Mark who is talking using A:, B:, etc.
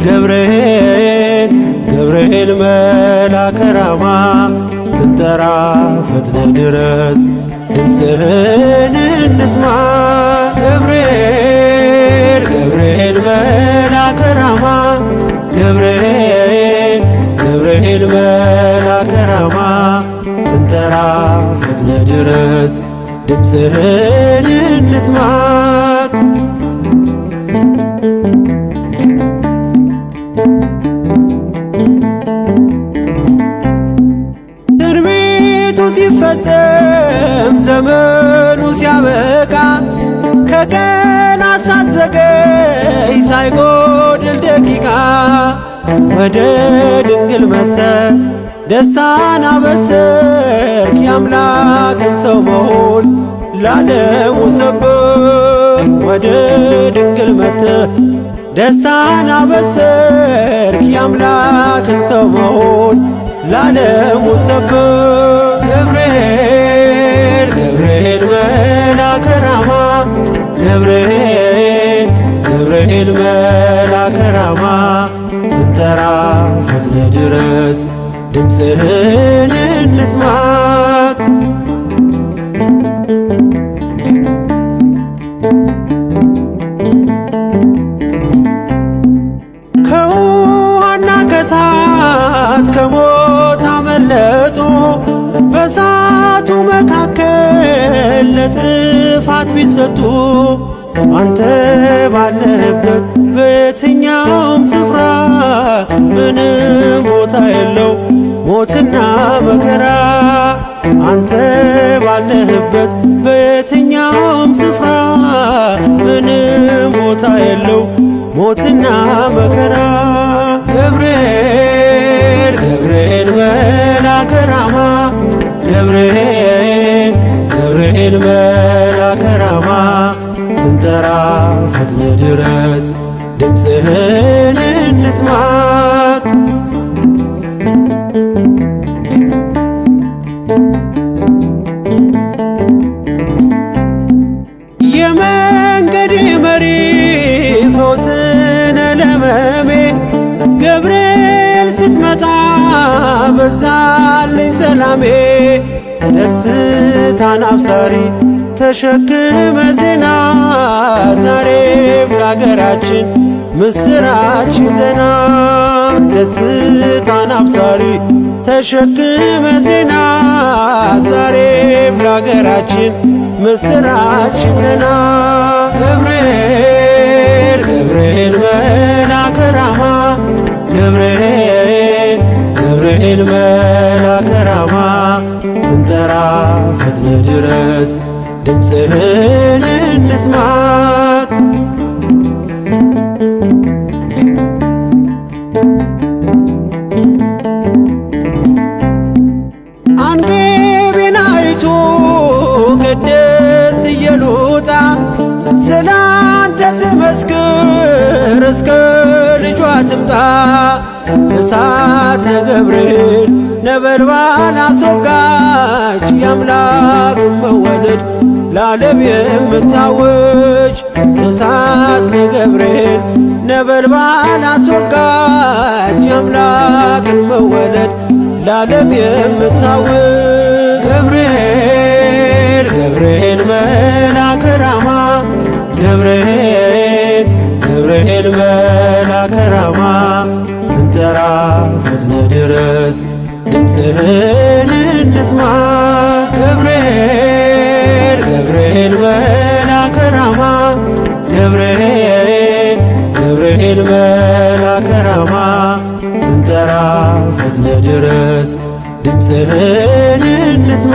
A: ገብርኤል ገብርኤል መልአከ ራማ ስንጠራ ፈጥነ ድረስ ድምፅህን እንስማ። ገብርኤል ገብርኤል መልአከ ራማ ገብርኤል ገብርኤል መልአከ ራማ ስንጠራ ፈጥነ ድረስ ድምፅህን እንስማ። ትንቢቱ ሲፈጸም ዘመኑ ሲያበቃ ከቀናት ሳትዘገይ ሳይጎድል ደቂቃ ወደ ድንግል መጥተ ደስታን አበሰርክ። የአምላክን ሰው መሆን ለዓለሙ ሰበክ። ወደ ድንግል መጥተ ደስታን አበሰርክ። የአምላክን ሰው መሆን ለዓለሙ ሰበክ። ገብርኤል ገብርኤል መልአከ ራማ ገብርኤል ገብርኤል መልአከ ራማ ስንጠራ ፈጥነ ድረስ ድምፅህን እንስማ። ከውሃና ከእሳት ከሞት አመለጡ በእሳቱ መካከል ለጥፋት ቢሰጡ አንተ ባለህበት በየትኛውም ስፍራ ምንም ቦታ የለው ሞትና መከራ። አንተ ባለህበት በየትኛውም ስፍራ ምንም ቦታ የለው ሞትና መከራ። ገብርኤል ገብርኤል መልአከ ራማ ገብርኤል ገብርኤል መልአከ ራማ ስንጠራ ፈጥነ ድረስ ድምፅህን እንስማ። የመንገዴ መሪ ፈውስነ ለሕመሜ ገብርኤል ስትመጣ በዛልኝ ሰላሜ። ደስታን አብሳሪ ተሸክመ ዜና ዛሬም ለአገራችን ምስራች ይዘና። ደስታን አብሳሪ ተሸክመ ዜና ዛሬም ለአገራችን ምስራች ይዘና። ገብርኤል ገብርኤል መልአከ ራማ ገብርኤል ገብርኤል መልአከ ራማ ስንጠራ ፈጥነ ድረስ ድምፅህን እንስማ። አንገቤን አይቶ ቅድስት ኢየሉጣ ስላንተ ትመስክር እስከ ልጇ ትምጣ። እሳት ነገብርኤል ነበልባል አስወጋች የአምላክን መወለድ ለዓለም የምታወጅ። እሳት ነገብርኤል ነበልባል አስወጋች የአምላክን መወለድ ለዓለም የምታወጅ። ገብርኤል ገብርኤል መልአከ ራማ ገብርኤል ገብርኤል መልአከ ራማ ስንጠራ ፈጥነ ድረስ ድምፅህን እንስማ። ገብርኤል ገብርኤል መልአከ ራማ ገብርኤል ገብርኤል መልአከ ራማ ስንጠራ ፈጥነ ድረስ ድምፅህን እንስማ።